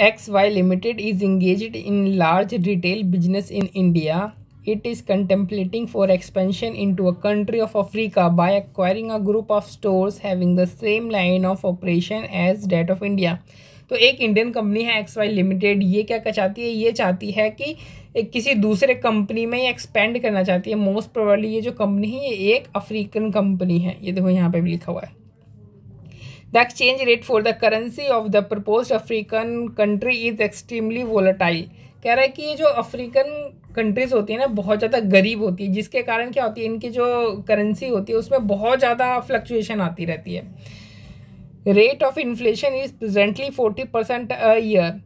XY Limited is engaged in large retail business in India. It is contemplating for expansion into a country of Africa by acquiring a group of stores having the same line of operation as that of India. तो एक Indian company है XY limited, ये क्या चाहती है, ये चाहती है कि एक किसी दूसरे कंपनी में ये एक्सपेंड करना चाहती है। मोस्ट प्रोबेबली ये जो कंपनी है ये एक अफ्रीकन कंपनी है। ये देखो यहाँ पे भी लिखा हुआ है, the exchange rate for the currency of the proposed African country is extremely volatile. कह रहा है कि ये जो अफ्रीकन कंट्रीज होती है ना बहुत ज़्यादा गरीब होती है, जिसके कारण क्या होती है, इनकी जो करेंसी होती है उसमें बहुत ज़्यादा फ्लक्चुएशन आती रहती है। Rate of inflation is presently 40% a year.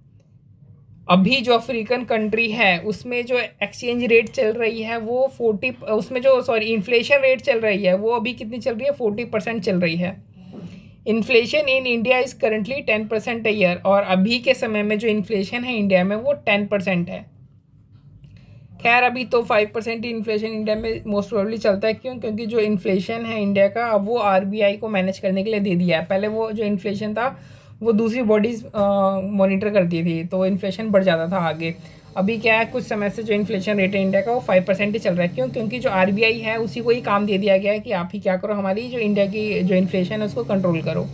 अभी जो अफ्रीकन कंट्री है उसमें जो एक्सचेंज रेट चल रही है वो 40, उसमें जो इन्फ्लेशन रेट चल रही है वो अभी कितनी चल रही है, 40% चल रही है। Inflation in India is currently 10% a year. और अभी के समय में जो इन्फ्लेशन है इंडिया में वो 10% है। खैर अभी तो 5% ही इन्फ्लेशन इंडिया में मोस्ट प्रोबेबली चलता है। क्यों? क्योंकि जो इन्फ्लेशन है इंडिया का अब वो RBI को मैनेज करने के लिए दे दिया है। पहले वो जो इन्फ्लेशन था वो दूसरी बॉडीज़ मॉनिटर करती थी, तो इन्फ्लेशन बढ़ जाता था आगे। अभी क्या है, कुछ समय से जो इन्फ्लेशन रेट है इंडिया का वो 5% ही चल रहा है। क्यों? क्योंकि जो RBI है उसी को ही काम दे दिया गया है कि आप ही क्या करो, हमारी जो इंडिया की जो इन्फ्लेशन है उसको कंट्रोल करो।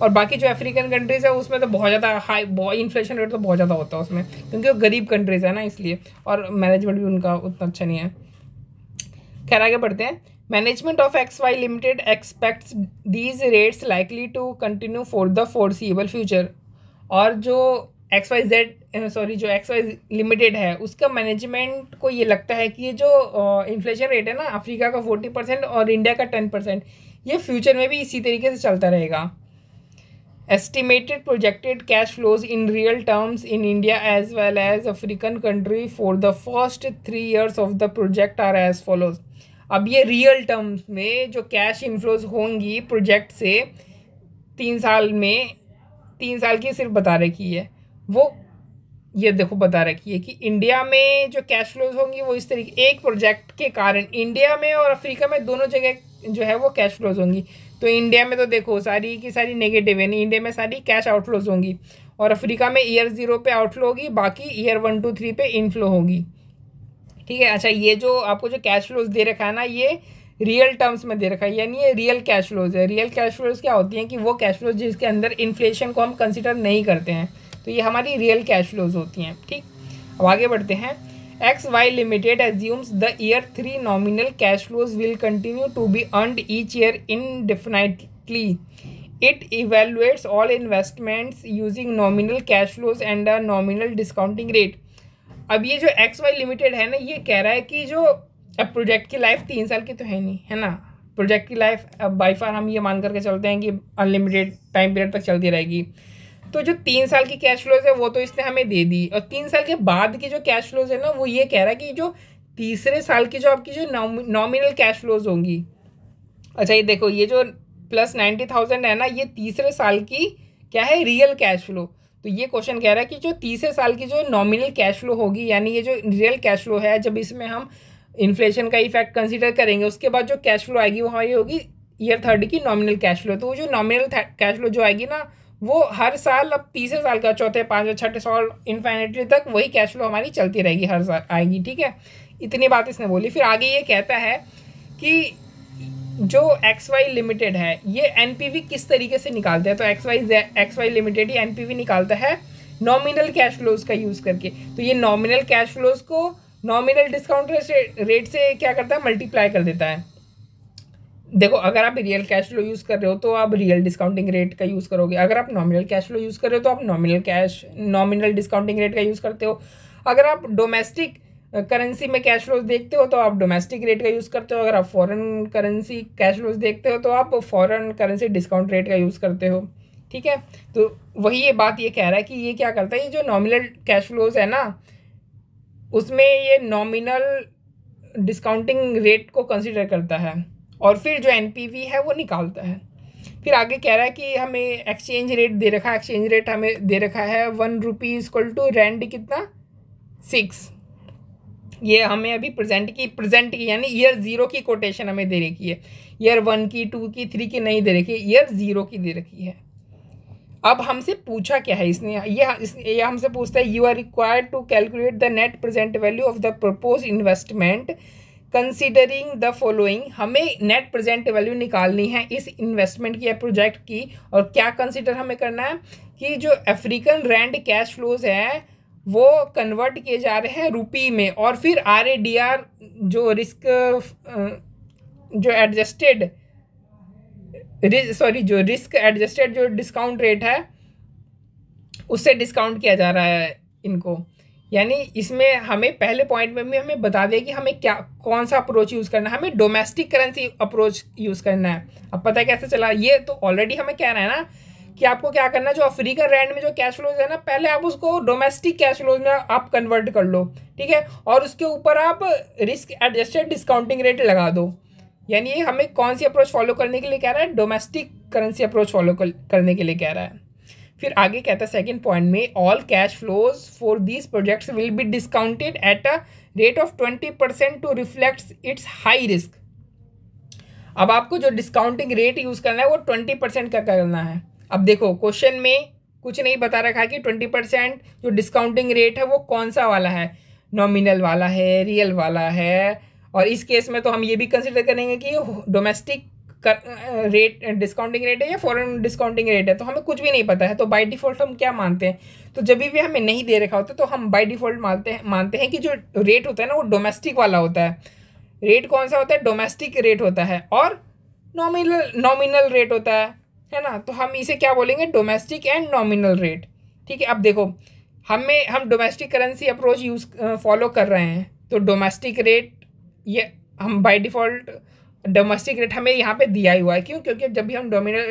और बाकी जो अफ्रीकन कंट्रीज़ है उसमें तो बहुत ज़्यादा हाई इन्फ्लेशन रेट तो बहुत ज़्यादा होता है उसमें, क्योंकि वो गरीब कंट्रीज़ है ना इसलिए, और मैनेजमेंट भी उनका उतना अच्छा नहीं है। खैर आगे बढ़ते हैं। Management of XY limited expects these rates likely to continue for the foreseeable future. और जो जो XY लिमिटेड है उसका मैनेजमेंट को ये लगता है कि ये जो इन्फ्लेशन रेट है ना अफ्रीका का 40% और इंडिया का 10%, ये फ्यूचर में भी इसी तरीके से चलता रहेगा। Estimated projected cash flows in real terms in India as well as African country for the first 3 years of the project are as follows। अब ये रियल टर्म्स में जो कैश इनफ्लोज होंगी प्रोजेक्ट से 3 साल में, 3 साल की सिर्फ बता रखी है वो, ये देखो बता रखी है कि इंडिया में जो कैश फ्लोज होंगी वो इस तरीके, एक प्रोजेक्ट के कारण इंडिया में और अफ्रीका में दोनों जगह जो है वो कैश फ्लोज होंगी। तो इंडिया में तो देखो सारी की सारी नेगेटिव है, इंडिया में सारी कैश आउटफ्लोज होंगी, और अफ्रीका में ईयर 0 पे आउटफ्लो होगी, बाकी ईयर 1 2 3 पे इनफ्लो होगी। ठीक है। अच्छा, ये जो आपको जो कैश फ्लोज दे रखा है ना ये रियल टर्म्स में दे रखा है, यानी ये रियल कैश फ्लोज है। रियल कैश फ्लोज क्या होती हैं कि वो कैश फ्लोज जिसके अंदर इन्फ्लेशन को हम कंसिडर नहीं करते हैं, तो ये हमारी रियल कैश फ्लोज होती हैं। ठीक, अब आगे बढ़ते हैं। XY Limited assumes the year 3 nominal cash flows will continue to be earned each year indefinitely. It evaluates all investments using nominal cash flows and a nominal discounting rate. अब ये जो XY Limited है ना ये कह रहा है कि जो अब प्रोजेक्ट की लाइफ 3 साल की तो है नहीं, है ना। प्रोजेक्ट की लाइफ अब बाई फार हम ये मान करके चलते हैं कि अनलिमिटेड टाइम पीरियड तक चलती रहेगी। तो जो 3 साल की कैश फ्लोज है वो तो इसने हमें दे दी, और 3 साल के बाद की जो कैश फ्लोज है ना वो ये कह रहा है कि जो तीसरे साल की जो आपकी जो नॉमिनल कैश फ्लोज होंगी। अच्छा, ये देखो ये जो प्लस 90,000 है ना ये तीसरे साल की क्या है, रियल कैश फ्लो। तो ये क्वेश्चन कह रहा है कि जो तीसरे साल की जो नॉमिनल कैश फ्लो होगी, यानी ये जो रियल कैश फ्लो है, जब इसमें हम इन्फ्लेशन का इफेक्ट कंसिडर करेंगे उसके बाद जो कैश फ्लो आएगी वो हमारी होगी ईयर 3 की नॉमिनल कैश फ्लो। तो वो जो नॉमिनल कैश फ्लो जो आएगी ना वो हर साल, अब तीसरे साल का, चौथे, पाँचवें, छठे साल इन्फिनिटी तक वही कैश फ्लो हमारी चलती रहेगी, हर साल आएगी। ठीक है, इतनी बात इसने बोली। फिर आगे ये कहता है कि जो XY लिमिटेड है ये NPV किस तरीके से निकालते हैं। तो XY लिमिटेड ही NPV निकालता है नॉमिनल कैश फ्लोज का यूज़ करके। तो ये नॉमिनल कैश फ्लोज को नॉमिनल डिस्काउंट रेट से क्या करता है, मल्टीप्लाई कर देता है। देखो अगर आप रियल कैश फ्लो यूज़ कर रहे हो तो आप रियल डिस्काउंटिंग रेट का यूज़ करोगे, अगर आप नॉमिनल कैश फ्लो यूज़ कर रहे हो तो आप नॉमिनल डिस्काउंटिंग रेट का यूज़ करते हो। अगर आप डोमेस्टिक करेंसी में कैश फ्लोज देखते हो तो आप डोमेस्टिक रेट का यूज़ करते हो, अगर आप फॉरेन करेंसी कैश फ्लोज देखते हो तो आप फॉरेन करेंसी डिस्काउंट रेट का यूज़ करते हो। ठीक है, तो वही ये बात ये कह रहा है कि ये क्या करता है, ये जो नॉमिनल कैश फ्लोज है ना उसमें ये नॉमिनल डिस्काउंटिंग रेट को कंसिडर करता है और फिर जो NPV है वो निकालता है। फिर आगे कह रहा है कि हमें एक्सचेंज रेट दे रखा है, एक्सचेंज रेट हमें दे रखा है 1 रुपी इक्वल टू रैंड कितना 6। ये हमें अभी प्रेजेंट की यानी ईयर 0 की कोटेशन हमें दे रखी है, ईयर 1 की 2 की 3 की नहीं दे रखी है, ईयर 0 की दे रखी है। अब हमसे पूछा क्या है इसने, ये हमसे पूछता है you are required to calculate the net present value of the propose investment considering the following. हमें नेट प्रेजेंट वैल्यू निकालनी है इस इन्वेस्टमेंट की या प्रोजेक्ट की, और क्या कंसिडर हमें करना है कि जो अफ्रीकन रैंड कैश फ्लोज है वो कन्वर्ट किए जा रहे हैं रुपी में, और फिर RADR जो रिस्क एडजस्टेड जो डिस्काउंट रेट है उससे डिस्काउंट किया जा रहा है इनको। यानी इसमें हमें पहले पॉइंट में भी हमें बता दें कि हमें कौन सा अप्रोच यूज़ करना है, हमें डोमेस्टिक करेंसी अप्रोच यूज़ करना है। अब पता है कैसे चला, ये तो ऑलरेडी हमें कह रहा है ना कि आपको क्या करना है, जो अफ्रीकन रैंड में जो कैश फ्लोज है ना, पहले आप उसको डोमेस्टिक कैश फ्लोज में आप कन्वर्ट कर लो, ठीक है, और उसके ऊपर आप रिस्क एडजस्टेड डिस्काउंटिंग रेट लगा दो। यानी ये हमें कौन सी अप्रोच फॉलो करने के लिए कह रहा है, डोमेस्टिक करेंसी अप्रोच फॉलो करने के लिए कह रहा है। फिर आगे कहता है सेकंड पॉइंट में, all cash flows for these projects will be discounted at a rate of 20% to reflect its high risk. अब आपको जो डिस्काउंटिंग रेट यूज़ करना है वो 20% का करना है। अब देखो क्वेश्चन में कुछ नहीं बता रखा है कि 20% जो डिस्काउंटिंग रेट है वो कौन सा वाला है, नॉमिनल वाला है, रियल वाला है, और इस केस में तो हम ये भी कंसिडर करेंगे कि डोमेस्टिक रेट डिस्काउंटिंग रेट है या फॉरेन डिस्काउंटिंग रेट है, तो हमें कुछ भी नहीं पता है। तो बाय डिफ़ॉल्ट हम क्या मानते हैं, तो जब भी हमें नहीं दे रखा होता तो हम बाय डिफ़ॉल्ट मानते हैं कि जो रेट होता है ना वो डोमेस्टिक वाला होता है। रेट कौन सा होता है, डोमेस्टिक रेट होता है, और नॉमिनल रेट होता है ना। तो हम इसे क्या बोलेंगे, डोमेस्टिक एंड नॉमिनल रेट, ठीक है। अब देखो हम डोमेस्टिक करेंसी अप्रोच फॉलो कर रहे हैं, तो डोमेस्टिक रेट ये हम बाय डिफ़ॉल्ट डोमेस्टिक रेट हमें यहाँ पे दिया ही हुआ है। क्यों, क्योंकि जब भी हम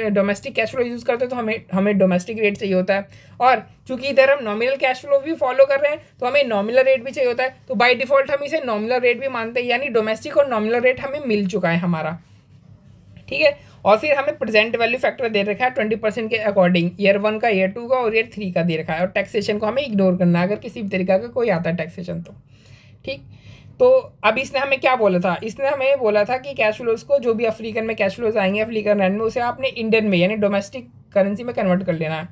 डोमेस्टिक कैश फ्लो यूज़ करते हैं तो हमें डोमेस्टिक रेट चाहिए होता है, और चूंकि इधर हम नॉमिनल कैश फ्लो भी फॉलो कर रहे हैं तो हमें नॉमिनल रेट भी चाहिए होता है। तो बाय डिफ़ॉल्ट हम इसे नॉमिनल रेट भी मानते हैं, यानी डोमेस्टिक और नॉमिनल रेट हमें मिल चुका है हमारा, ठीक है। और फिर हमें प्रेजेंट वैल्यू फैक्टर दे रखा है 20% के अकॉर्डिंग, ईयर 1 का, ईयर 2 का और ईयर 3 का दे रखा है, और टैक्सेशन को हमें इग्नोर करना है अगर किसी भी तरीका का कोई आता है टैक्सेशन तो, ठीक। तो अब इसने हमें क्या बोला था, इसने हमें बोला था कि कैश फ्लोज को, जो भी अफ्रीकन में कैश फ्लोज आएंगे अफ्रीकन रैंड में, उसे आपने इंडियन में यानी डोमेस्टिक करेंसी में कन्वर्ट कर लेना है,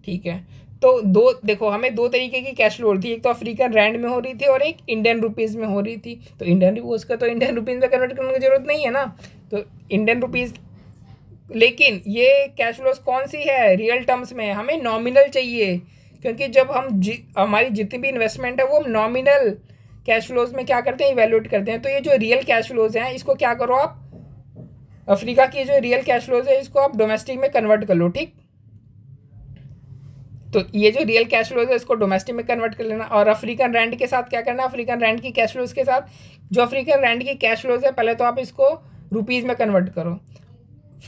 ठीक है। तो देखो हमें दो तरीके की कैश फ्लो थी, एक तो अफ्रीकन रैंड में हो रही थी और एक इंडियन रुपीज़ में हो रही थी। तो इंडियन रुपीज़ का तो इंडियन रुपीज़ में कन्वर्ट करने की जरूरत नहीं है ना, तो इंडियन रुपीज़, लेकिन ये कैश फ्लोज कौन सी है, रियल टर्म्स में, हमें नॉमिनल चाहिए, क्योंकि जब हमारी जितनी भी इन्वेस्टमेंट है वो हम नॉमिनल कैश फ्लोज में क्या करते हैं, इवेल्यूएट करते हैं। तो ये जो रियल कैश फ्लोज हैं इसको क्या करो आप, अफ्रीका की जो रियल कैश फ्लोज है इसको आप डोमेस्टिक में कन्वर्ट कर लो, ठीक। तो ये जो रियल कैश फ्लोज है इसको डोमेस्टिक में कन्वर्ट कर लेना, और अफ्रीकन रैंड के साथ क्या करना, अफ्रीकन रैंड की कैश फ्लोज के साथ जो अफ्रीकन रैंड की कैश फ्लोज है पहले तो आप इसको रुपीज़ में कन्वर्ट करो,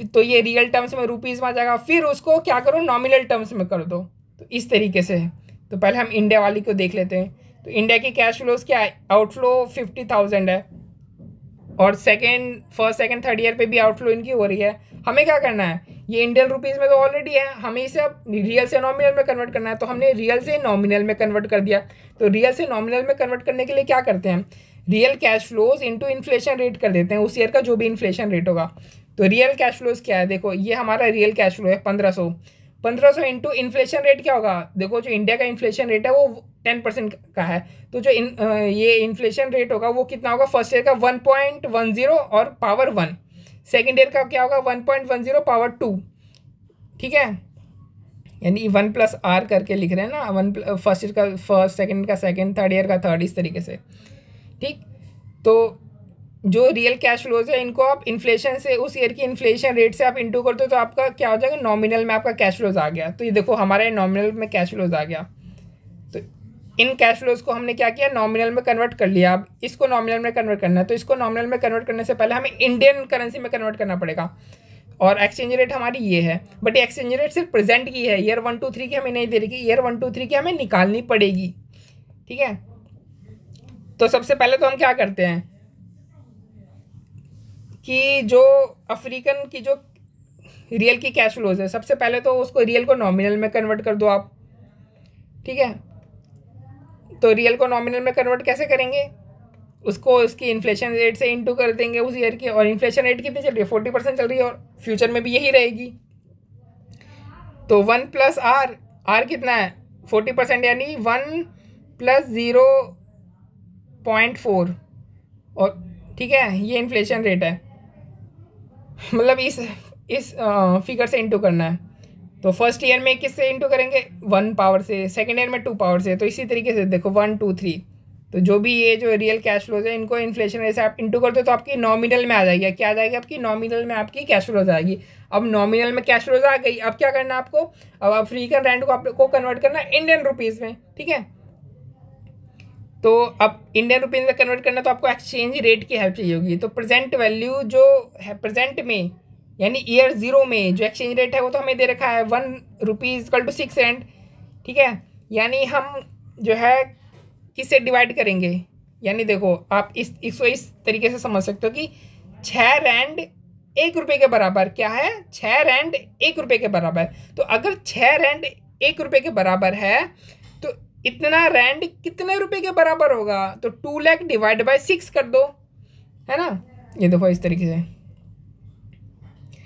तो ये रियल टर्म्स में रुपीज़ में आ जाएगा, फिर उसको क्या करो, नॉमिनल टर्म्स में कर दो। तो इस तरीके से है। तो पहले हम इंडिया वाली को देख लेते हैं। तो इंडिया की कैश फ्लोज क्या है, आउटफ्लो 50,000 है, और फर्स्ट सेकंड थर्ड ईयर पे भी आउटफ्लो इनकी हो रही है। हमें क्या करना है, ये इंडियन रुपीज़ में तो ऑलरेडी है, हमें इसे अब रियल से नॉमिनल में कन्वर्ट करना है, तो हमने रियल से नॉमिनल में कन्वर्ट कर दिया। तो रियल से नॉमिनल में कन्वर्ट करने के लिए क्या करते हैं, real cash flows into inflation rate कर देते हैं, उस ईयर का जो भी इन्फ्लेशन रेट होगा। तो रियल कैश फ्लोज क्या है, देखो ये हमारा रियल कैश फ्लो है 1500 इंटू इन्फ्लेशन रेट क्या होगा, देखो जो इंडिया का इन्फ्लेशन रेट है वो 10% का है, तो जो ये इन्फ्लेशन रेट होगा वो कितना होगा, फर्स्ट ईयर का 1.10 और पावर 1, सेकेंड ईयर का क्या होगा 1.10 पावर 2, ठीक है। यानी 1 + R करके लिख रहे हैं ना, फर्स्ट ईयर का फर्स्ट, सेकेंड का सेकेंड, थर्ड ईयर का थर्ड, इस तरीके से, ठीक। तो जो रियल कैश फ्लोज है इनको आप इन्फ्लेशन से, उस ईयर की इन्फ्लेशन रेट से आप इंटू करते हो तो आपका क्या हो जाएगा, नॉमिनल में आपका कैश फ्लोज आ गया। तो ये देखो हमारे नॉमिनल में कैश फ्लोज आ गया। तो इन कैश फ्लोज को हमने क्या किया, नॉमिनल में कन्वर्ट कर लिया। अब इसको नॉमिनल में कन्वर्ट करना है, तो इसको नॉमिनल में कन्वर्ट करने से पहले हमें इंडियन करेंसी में कन्वर्ट करना पड़ेगा, और एक्सचेंज रेट हमारी ये है। बट एक्सचेंज रेट सिर्फ प्रेजेंट की है, ईयर 1 2 3 की हमें नहीं दे रही, ईयर 1 2 3 की हमें निकालनी पड़ेगी, ठीक है। तो सबसे पहले तो हम क्या करते हैं कि जो अफ्रीकन की जो रियल की कैश फ्लोज है, सबसे पहले तो उसको रियल को नॉमिनल में कन्वर्ट कर दो आप, ठीक है। तो रियल को नॉमिनल में कन्वर्ट कैसे करेंगे, उसको इसकी इन्फ्लेशन रेट से इंटू कर देंगे उस ईयर की, और इन्फ्लेशन रेट कितनी चल रही है, 40% चल रही है, और फ्यूचर में भी यही रहेगी। तो 1 + R कितना है 40%, यानी 1 + 0.4, और ठीक है ये इन्फ्लेशन रेट है, मतलब इस फिगर से इंटू करना है। तो फर्स्ट ईयर में किससे इंटू करेंगे 1 पावर से, सेकेंड ईयर में 2 पावर से, तो इसी तरीके से देखो 1 2 3, तो जो भी ये जो रियल कैश फ्लोज है इनको इन्फ्लेशन रेट से आप इंटू करते हो तो आपकी नॉमिनल में आ जाएगी। क्या आ जाएगी आपकी नॉमिनल में, आपकी कैश फ्लोज आएगी। अब नॉमिनल में कैश फ्लोज आ गई, अब क्या करना है आपको, अब अफ्रीकन रैंड को आपको कन्वर्ट करना है इंडियन रुपीज़ में, ठीक है। तो अब इंडियन रुपीज़ में कन्वर्ट करना तो आपको एक्सचेंज रेट की हेल्प चाहिए होगी। तो प्रेजेंट वैल्यू जो है प्रेजेंट में, यानी ईयर 0 में जो एक्सचेंज रेट है वो तो हमें दे रखा है 1 रुपीज़ = 6 रैंड, ठीक है। यानी हम जो है किससे डिवाइड करेंगे, यानी देखो आप इसको इस तरीके से समझ सकते हो कि 6 रैंड 1 रुपये के बराबर क्या है, 6 रैंड 1 रुपये के बराबर। तो अगर 6 रैंड 1 रुपये के बराबर है तो इतना रैंड कितने रुपए के बराबर होगा, तो 2 लाख / 6 कर दो, है ना। ये देखो इस तरीके से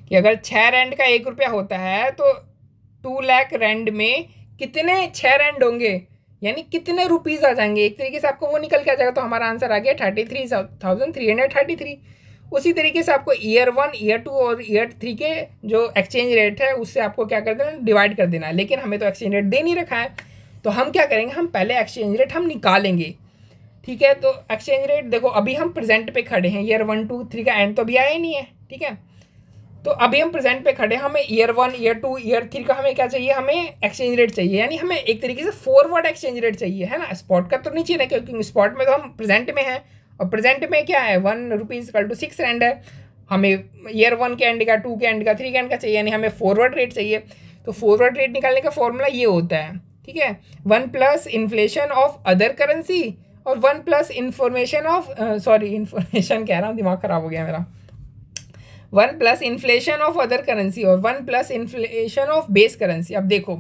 कि अगर 6 रैंड का 1 रुपया होता है तो 2 लाख रैंड में कितने 6 रैंड होंगे, यानी कितने रुपीज़ आ जाएंगे, एक तरीके से आपको वो निकल के आ जाएगा। तो हमारा आंसर आ गया 33,333। उसी तरीके से आपको ईयर 1 ईयर 2 और ईयर 3 के जो एक्सचेंज रेट है उससे आपको क्या कर देना डिवाइड कर देना है। लेकिन हमें तो एक्सचेंज रेट दे नहीं रखा है, तो हम क्या करेंगे, हम पहले एक्सचेंज रेट हम निकालेंगे, ठीक है। तो एक्सचेंज रेट देखो अभी हम प्रेजेंट पे खड़े हैं, ईयर 1 2 3 का एंड तो अभी आया ही नहीं है, ठीक है। तो अभी हम प्रेजेंट पे खड़े हैं, हमें ईयर 1 ईयर 2 ईयर 3 का हमें क्या चाहिए, हमें एक्सचेंज रेट चाहिए, यानी हमें एक तरीके से फॉरवर्ड एक्सचेंज रेट चाहिए, है ना। स्पॉट का तो नहीं चाहिए, क्योंकि स्पॉट में तो हम प्रेजेंट में हैं, और प्रेजेंट में क्या है 1 रुपीज़ = 6 रैंड है। हमें ईयर 1 के एंड का, 2 के एंड का, 3 के एंड का चाहिए, यानी हमें फॉरवर्ड रेट चाहिए। तो फॉरवर्ड रेट निकालने का फॉर्मूला ये होता है, ठीक है, 1 + इन्फ्लेशन ऑफ अदर करेंसी और 1 + इन्फॉर्मेशन ऑफ इन्फॉर्मेशन कह रहा हूँ, दिमाग खराब हो गया मेरा, 1 + इन्फ्लेशन ऑफ अदर करेंसी और 1 + इन्फ्लेशन ऑफ बेस करेंसी। अब देखो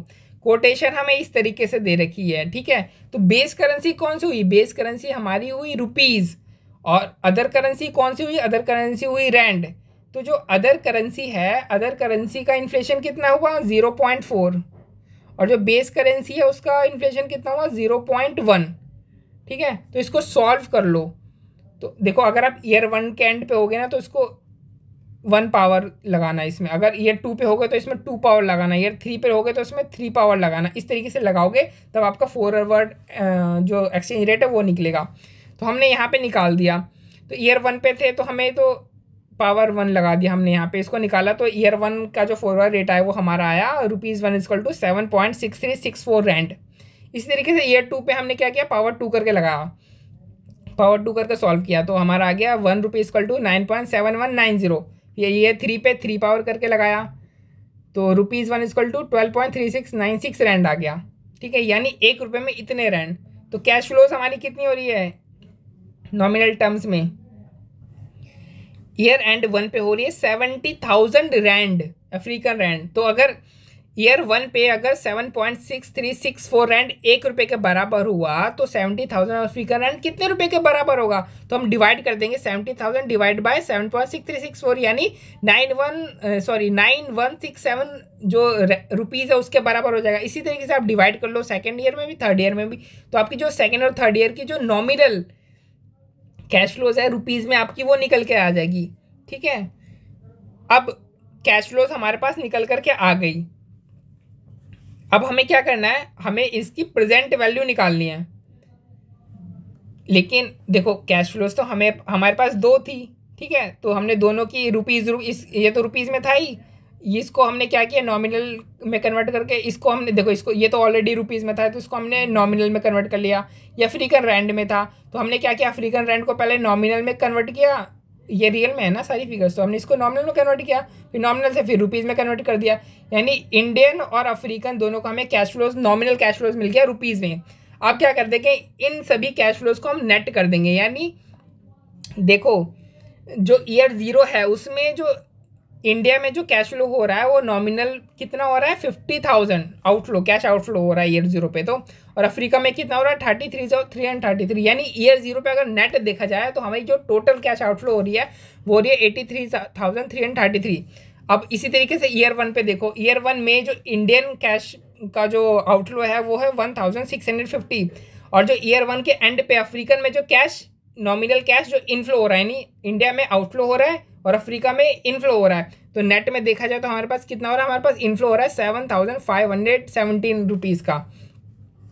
कोटेशन हमें इस तरीके से दे रखी है, ठीक है। तो बेस करेंसी कौन सी हुई, बेस करेंसी हमारी हुई रुपीज़, और अदर करेंसी कौन सी हुई, अदर करेंसी हुई रैंड। तो जो अदर करेंसी है, अदर करेंसी का इन्फ्लेशन कितना हुआ 0.4, और जो बेस करेंसी है उसका इन्फ्लेशन कितना हुआ 0.1, ठीक है। तो इसको सॉल्व कर लो। तो देखो अगर आप ईयर 1 के एंड पे हो गए ना तो इसको 1 पावर लगाना इसमें, अगर ईयर 2 पे हो गए तो इसमें 2 पावर लगाना, ईयर 3 पे हो गए तो इसमें 3 पावर लगाना। इस तरीके से लगाओगे तब आपका फॉरवर्ड जो एक्सचेंज रेट है वो निकलेगा। तो हमने यहाँ पे निकाल दिया, तो ईयर 1 पे थे तो हमें तो पावर 1 लगा दिया हमने, यहाँ पे इसको निकाला। तो ईयर 1 का जो फॉरवर्ड रेट आया वो हमारा आया ₹1 = 7.6364 रैंड। इसी तरीके से ईयर 2 पे हमने क्या किया, पावर 2 करके लगाया, पावर 2 करके सॉल्व किया, तो हमारा आ गया ₹1 = 9.7190। ये ईयर 3 पे 3 पावर करके लगाया तो ₹1 = 12.3696 रैंड आ गया, ठीक है। यानी 1 रुपये में इतने रैंड। तो कैश फ्लोज हमारी कितनी हो रही है नॉमिनल टर्म्स में, ईयर एंड 1 पे हो रही है 70,000 रैंड, अफ्रीकन रैंड। तो अगर ईयर 1 पे अगर 7.6364 रैंड 1 रुपये के बराबर हुआ तो 70,000 अफ्रीकन रैंड कितने रुपए के बराबर होगा, तो हम डिवाइड कर देंगे 70,000 / 7.6364, यानी 9167 जो रुपीज़ है उसके बराबर हो जाएगा। इसी तरीके से आप डिवाइड कर लो सेकेंड ईयर में भी, थर्ड ईयर में भी। तो आपकी जो सेकेंड और थर्ड ईयर की जो नॉमिनल कैश फ्लोज है रुपीज़ में आपकी वो निकल के आ जाएगी, ठीक है। अब कैश फ्लोज हमारे पास निकल करके आ गई। अब हमें क्या करना है, हमें इसकी प्रेजेंट वैल्यू निकालनी है। लेकिन देखो कैश फ्लोज तो हमें हमारे पास 2 थी, ठीक है। तो हमने दोनों की रुपीज़, ये तो रुपीज़ में था ही, इसको हमने क्या किया नॉमिनल में कन्वर्ट करके, इसको हमने देखो इसको, ये तो ऑलरेडी रुपीज़ में था तो इसको हमने नॉमिनल में कन्वर्ट कर लिया। ये अफ्रीकन रैंड में था तो हमने क्या किया, अफ्रीकन रैंड को पहले नॉमिनल में कन्वर्ट किया, ये रियल में है ना सारी फिगर्स, तो हमने इसको नॉमिनल में कन्वर्ट किया, फिर नॉमिनल से फिर रुपीज़ में कन्वर्ट कर दिया। यानी इंडियन और अफ्रीकन दोनों को हमें cash flows, nominal cash flows मिल गया रुपीज़ में। आप क्या कर देंगे, इन सभी कैश फ्लोज को हम नेट कर देंगे। यानी देखो जो ईयर 0 है उसमें जो इंडिया में जो कैश फ्लो हो रहा है वो नॉमिनल कितना हो रहा है 50,000 आउटफ्लो, कैश आउटफ्लो हो रहा है ईयर 0 पे। तो और अफ्रीका में कितना हो रहा है 33,333। यानी ईयर 0 पे अगर नेट देखा जाए तो हमारी जो टोटल कैश आउटफ्लो हो रही है वो हो रही है 83,333। अब इसी तरीके से ईयर 1 पे देखो, ईयर 1 में जो इंडियन कैश का जो आउटफ्लो है वो है 1650, और जो ईयर 1 के एंड पे अफ्रीकन में जो कैश, नॉमिनल कैश जो इनफ्लो हो रहा है, यानी इंडिया में आउटफ्लो हो रहा है और अफ्रीका में इनफ्लो हो रहा है, तो नेट में देखा जाए तो हमारे पास कितना हो रहा है, हमारे पास इनफ्लो हो रहा है 7517 रुपीज़ का,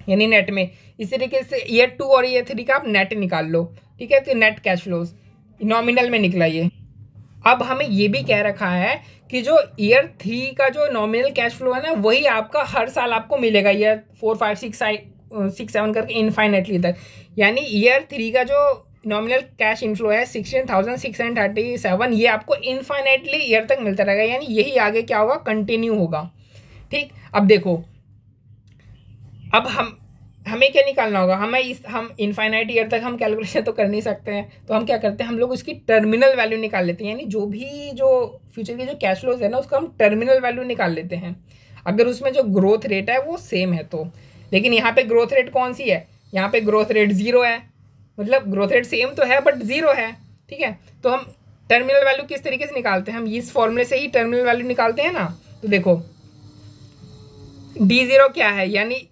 यानी नेट में। इस तरीके से ईयर 2 और ईयर 3 का आप नेट निकाल लो, ठीक है, तो नेट कैश फ्लोज नॉमिनल में निकला ये। अब हमें ये भी कह रखा है कि जो ईयर 3 का जो नॉमिनल कैश फ्लो है ना, वही आपका हर साल आपको मिलेगा, ईयर 4 5 6 7 करके इनफाइनेटली तक। यानी ईयर 3 का जो नॉमिनल कैश इनफ्लो है 16,637, ये आपको इनफाइनेटली ईयर तक मिलता रहेगा, यानी यही आगे क्या होगा, कंटिन्यू होगा। ठीक, अब देखो, अब हमें क्या निकालना होगा, हम इनफाइनाइट ईयर तक हम कैलकुलेशन तो कर नहीं सकते हैं, तो हम क्या करते हैं, हम लोग उसकी टर्मिनल वैल्यू निकाल लेते हैं, यानी जो भी जो फ्यूचर के जो कैश फ्लोज है ना, उसका हम टर्मिनल वैल्यू निकाल लेते हैं, अगर उसमें जो ग्रोथ रेट है वो सेम है तो। लेकिन यहाँ पे ग्रोथ रेट कौन सी है, यहाँ पे ग्रोथ रेट 0 है, मतलब ग्रोथ रेट सेम तो है बट 0 है। ठीक है, तो हम टर्मिनल वैल्यू किस तरीके से निकालते हैं, हम इस फॉर्मूले से ही टर्मिनल वैल्यू निकालते हैं ना। तो देखो D0 क्या है, यानी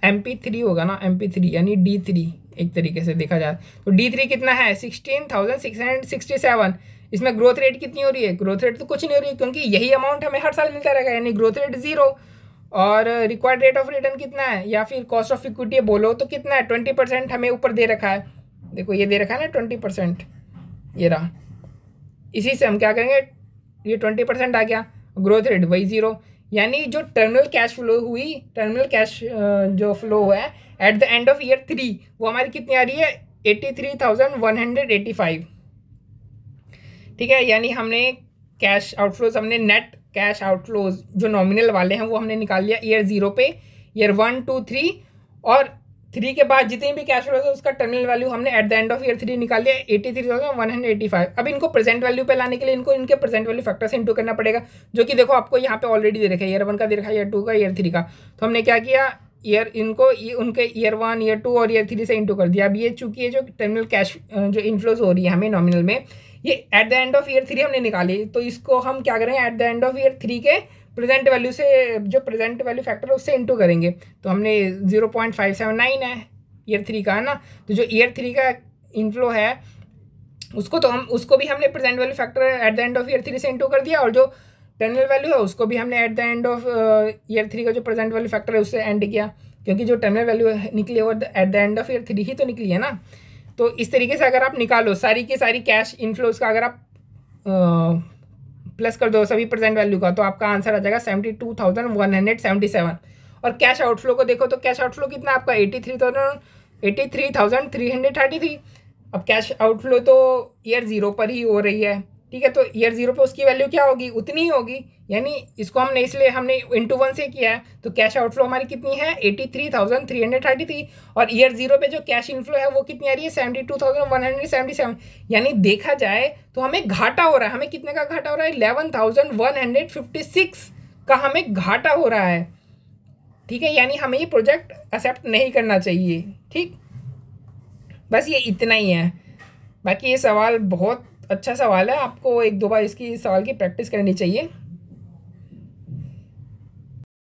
MP3 होगा ना, MP3 यानी D3 एक तरीके से देखा जाए तो D3 कितना है 16,667। इसमें ग्रोथ रेट कितनी हो रही है, ग्रोथ रेट तो कुछ नहीं हो रही है, क्योंकि यही अमाउंट हमें हर साल मिलता रहेगा, यानी ग्रोथ रेट 0। और रिक्वायर्ड रेट ऑफ रिटर्न कितना है, या फिर कॉस्ट ऑफ इक्विटी बोलो तो कितना है, 20% हमें ऊपर दे रखा है। देखो ये दे रखा है ना 20%, ये रहा, इसी से हम क्या करेंगे, ये 20% आ गया, ग्रोथ रेट वही 0, यानी जो टर्मिनल कैश फ्लो हुई, टर्मिनल कैश जो फ्लो हुआ है at the end of year 3, वो हमारी कितनी आ रही है 83,185। ठीक है, यानी हमने कैश आउटफ्लोज, हमने नेट कैश आउटफ्लोज जो नॉमिनल वाले हैं वो हमने निकाल लिया ईयर 0 पे, ईयर 1 2 3 और 3 के बाद जितनी भी कैश फ्लो है उसका टर्मिनल वैल्यू हमने at the end of year 3 निकाल लिया 83,185। अब इनको प्रेजेंट वैल्यू पे लाने के लिए इनको इनके प्रेजेंट वैल्यू फैक्टर से इंटू करना पड़ेगा, जो कि देखो आपको यहाँ पे ऑलरेडी दे रखा है, ईयर 1 का दे रखा है, ईयर 2 का, ईयर 3 का। तो हमने क्या किया, उनके ईयर 1 ईयर 2 और ईयर 3 से इंटू कर दिया। अब ये चूंकि ये जो टर्मिनल कैश जो इनफ्लोज हो रही है हमें नॉमिनल में, ये at the end of year 3 हमने निकाली, तो इसको हम क्या करेंगे, at the end of year 3 के प्रेजेंट वैल्यू से, जो प्रेजेंट वैल्यू फैक्टर है उससे इंटू करेंगे। तो हमने 0.579 है ईयर 3 का, है ना। तो जो ईयर 3 का इनफ्लो है उसको तो हम, उसको भी हमने present value factor at the end of year 3 से इंटू कर दिया, और जो टर्मिनल वैल्यू है उसको भी हमने at the end of year 3 का जो प्रेजेंट वैल्यू फैक्टर है उससे एंड किया, क्योंकि जो टर्मिनल वैल्यू निकली है वो at the end of year 3 ही तो निकली है ना। तो इस तरीके से अगर आप निकालो सारी की सारी कैश इनफ्लोज का, अगर आप प्लस कर दो सभी प्रेजेंट वैल्यू का, तो आपका आंसर आ जाएगा 72,177। और कैश आउटफ्लो को देखो तो कैश आउटफ्लो कितना आपका 83,333। अब कैश आउटफ्लो तो ईयर 0 पर ही हो रही है, ठीक है, तो ईयर 0 पे उसकी वैल्यू क्या होगी, उतनी ही होगी, यानी इसको हमने इसलिए हमने इंटू 1 से किया है, तो कैश आउटफ्लो हमारी कितनी है 83,333, और ईयर 0 पे जो कैश इनफ्लो है वो कितनी आ रही है 72,177। यानी देखा जाए तो हमें घाटा हो रहा है, हमें कितने का घाटा हो रहा है 11,156 का हमें घाटा हो रहा है। ठीक है, यानी हमें ये प्रोजेक्ट एक्सेप्ट नहीं करना चाहिए। ठीक, बस ये इतना ही है। बाकी ये सवाल बहुत अच्छा सवाल है, आपको 1-2 बार इसकी सवाल की प्रैक्टिस करनी चाहिए।